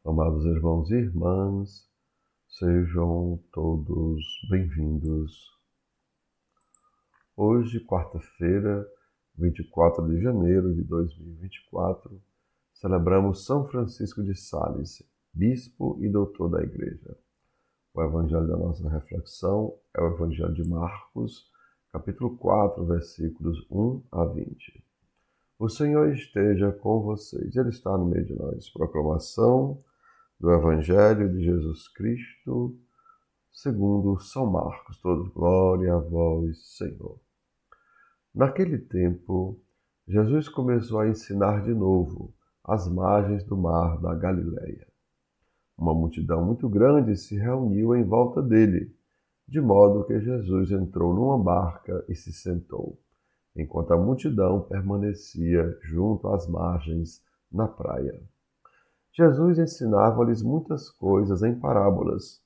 Amados irmãos e irmãs, sejam todos bem-vindos. Hoje, quarta-feira, 24 de janeiro de 2024, celebramos São Francisco de Sales, bispo e doutor da Igreja. O evangelho da nossa reflexão é o evangelho de Marcos, capítulo 4, versículos 1 a 20. O Senhor esteja com vocês, Ele está no meio de nós. Proclamação do Evangelho de Jesus Cristo, segundo São Marcos. Todos glória a vós, Senhor. Naquele tempo, Jesus começou a ensinar de novo às margens do mar da Galileia. Uma multidão muito grande se reuniu em volta dele, de modo que Jesus entrou numa barca e se sentou, enquanto a multidão permanecia junto às margens na praia. Jesus ensinava-lhes muitas coisas em parábolas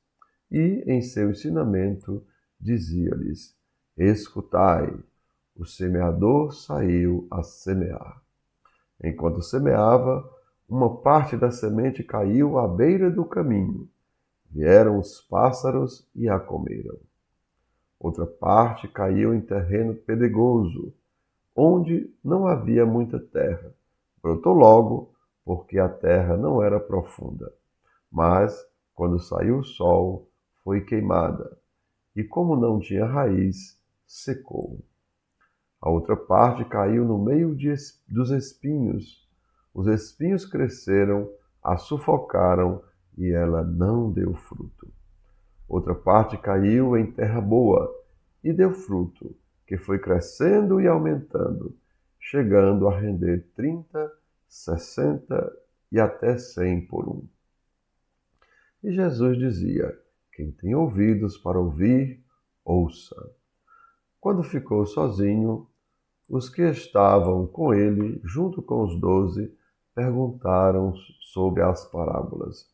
e, em seu ensinamento, dizia-lhes: Escutai, o semeador saiu a semear. Enquanto semeava, uma parte da semente caiu à beira do caminho. Vieram os pássaros e a comeram. Outra parte caiu em terreno pedregoso, onde não havia muita terra. Brotou logo, porque a terra não era profunda. Mas, quando saiu o sol, foi queimada, e como não tinha raiz, secou. A outra parte caiu no meio dos espinhos. Os espinhos cresceram, a sufocaram, e ela não deu fruto. Outra parte caiu em terra boa, e deu fruto, que foi crescendo e aumentando, chegando a render 30, 60 e até 100 por um. E Jesus dizia: Quem tem ouvidos para ouvir, ouça. Quando ficou sozinho, os que estavam com ele, junto com os 12, perguntaram sobre as parábolas.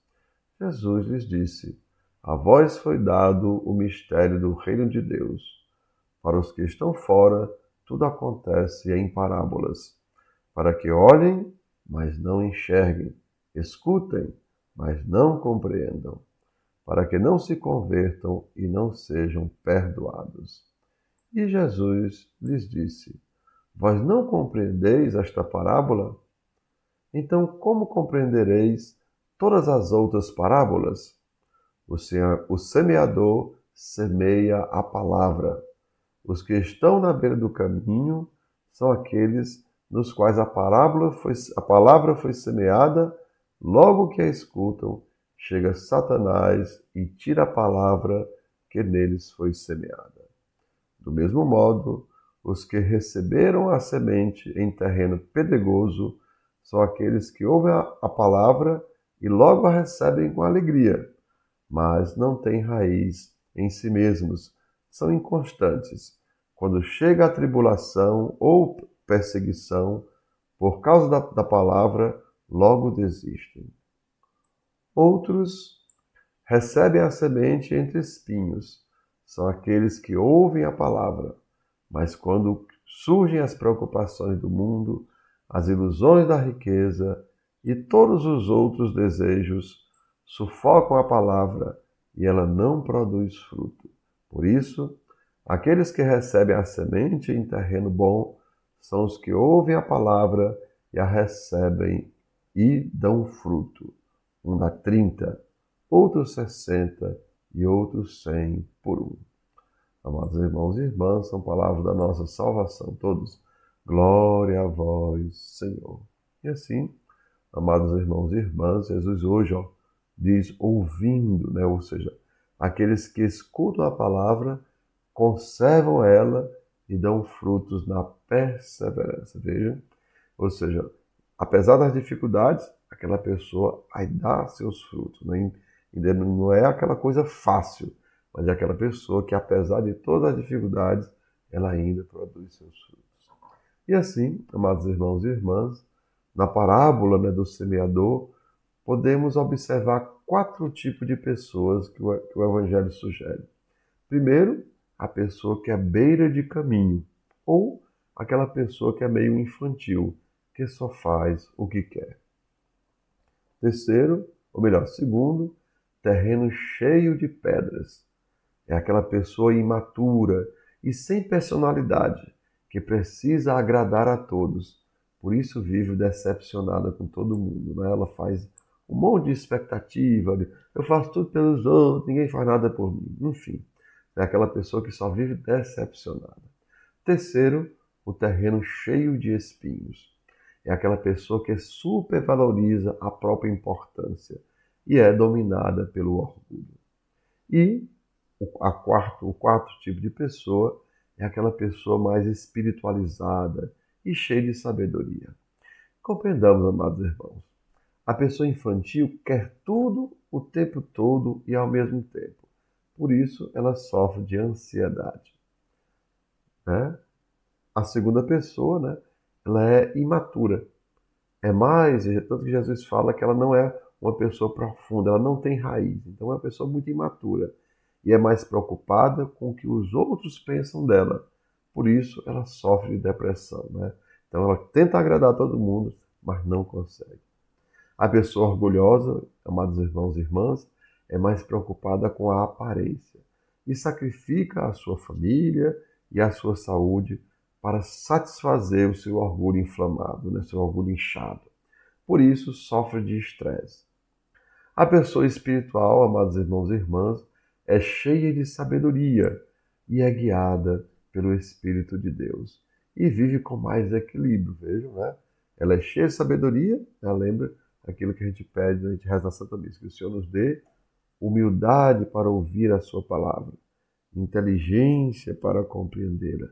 Jesus lhes disse: A vós foi dado o mistério do reino de Deus. Para os que estão fora, tudo acontece em parábolas, para que olhem, mas não enxerguem, escutem, mas não compreendam, para que não se convertam e não sejam perdoados. E Jesus lhes disse: Vós não compreendeis esta parábola? Então, como compreendereis todas as outras parábolas? O semeador semeia a palavra. Os que estão na beira do caminho são aqueles nos quais a palavra foi semeada. Logo que a escutam, chega Satanás e tira a palavra que neles foi semeada. Do mesmo modo, os que receberam a semente em terreno pedregoso são aqueles que ouvem a palavra e logo a recebem com alegria, mas não têm raiz em si mesmos, são inconstantes. Quando chega a tribulação ou perseguição, por causa da palavra, logo desistem. Outros recebem a semente entre espinhos. São aqueles que ouvem a palavra, mas quando surgem as preocupações do mundo, as ilusões da riqueza e todos os outros desejos, sufocam a palavra e ela não produz fruto. Por isso, aqueles que recebem a semente em terreno bom são os que ouvem a palavra e a recebem e dão fruto. Um dá 30, outros 60 e outros 100 por um. Amados irmãos e irmãs, são palavras da nossa salvação. Todos, glória a vós, Senhor. E assim, amados irmãos e irmãs, Jesus hoje diz ouvindo, né? Ou seja, aqueles que escutam a palavra, conservam ela e dão frutos na perseverança. Veja, ou seja, apesar das dificuldades, aquela pessoa aí dá seus frutos. Né? Não é aquela coisa fácil, mas é aquela pessoa que, apesar de todas as dificuldades, ela ainda produz seus frutos. E assim, amados irmãos e irmãs, na parábola, né, do semeador, podemos observar 4 tipos de pessoas que o Evangelho sugere. Primeiro, a pessoa que é beira de caminho, ou aquela pessoa que é meio infantil, que só faz o que quer. Terceiro, Ou melhor, segundo, terreno cheio de pedras. É aquela pessoa imatura e sem personalidade, que precisa agradar a todos. Por isso vive decepcionada com todo mundo, né? Ela faz um monte de expectativa, eu faço tudo pelos outros, ninguém faz nada por mim. Enfim, é aquela pessoa que só vive decepcionada. Terceiro, o terreno cheio de espinhos. É aquela pessoa que supervaloriza a própria importância e é dominada pelo orgulho. E o quarto tipo de pessoa é aquela pessoa mais espiritualizada e cheia de sabedoria. Compreendamos, amados irmãos. A pessoa infantil quer tudo o tempo todo e ao mesmo tempo. Por isso, ela sofre de ansiedade. Né? A segunda pessoa, né, ela é imatura. É mais, tanto que Jesus fala que ela não é uma pessoa profunda, ela não tem raiz. Então é uma pessoa muito imatura e é mais preocupada com o que os outros pensam dela. Por isso ela sofre de depressão, né? Então ela tenta agradar todo mundo, mas não consegue. A pessoa orgulhosa, amados irmãos e irmãs, é mais preocupada com a aparência e sacrifica a sua família e a sua saúde para satisfazer o seu orgulho inflamado, né? Seu orgulho inchado. Por isso, sofre de estresse. A pessoa espiritual, amados irmãos e irmãs, é cheia de sabedoria e é guiada pelo Espírito de Deus. E vive com mais equilíbrio, vejam, né? Ela é cheia de sabedoria, né? Lembra aquilo que a gente pede, a gente reza na Santa Missa, que o Senhor nos dê humildade para ouvir a sua palavra, inteligência para compreendê-la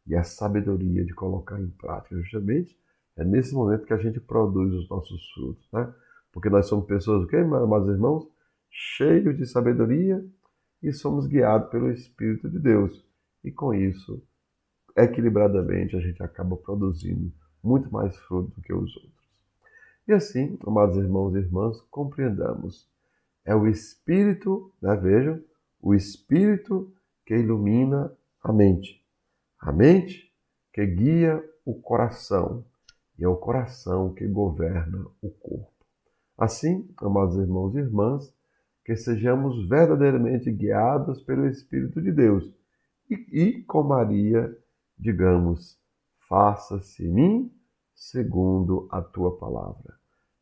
e a sabedoria de colocar em prática. Justamente é nesse momento que a gente produz os nossos frutos, né? Porque nós somos pessoas, o quê, amados irmãos? Cheios de sabedoria e somos guiados pelo Espírito de Deus. E com isso, equilibradamente, a gente acaba produzindo muito mais fruto do que os outros. E assim, amados irmãos e irmãs, compreendamos. É o Espírito, né, vejam, o Espírito que ilumina a mente. A mente que guia o coração e é o coração que governa o corpo. Assim, amados irmãos e irmãs, que sejamos verdadeiramente guiados pelo Espírito de Deus e com Maria, digamos, faça-se em mim segundo a tua palavra.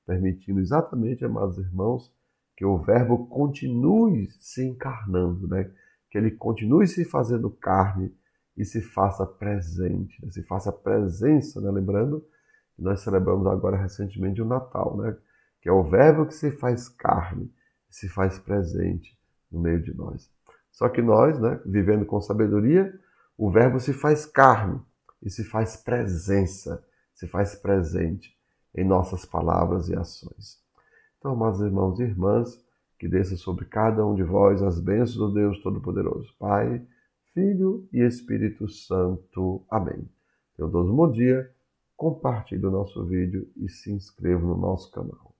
Permitindo exatamente, amados irmãos, que o Verbo continue se encarnando, né? Que ele continue se fazendo carne e se faça presente, né? Se faça presença, né? Lembrando que nós celebramos agora recentemente o Natal, né? Que é o Verbo que se faz carne e se faz presente no meio de nós. Só que nós, né, vivendo com sabedoria, o Verbo se faz carne e se faz presença, se faz presente em nossas palavras e ações. Então, amados irmãos e irmãs, que desça sobre cada um de vós as bênçãos do Deus Todo-Poderoso, Pai, Filho e Espírito Santo. Amém. Tenham todos um bom dia, compartilhe o nosso vídeo e se inscreva no nosso canal.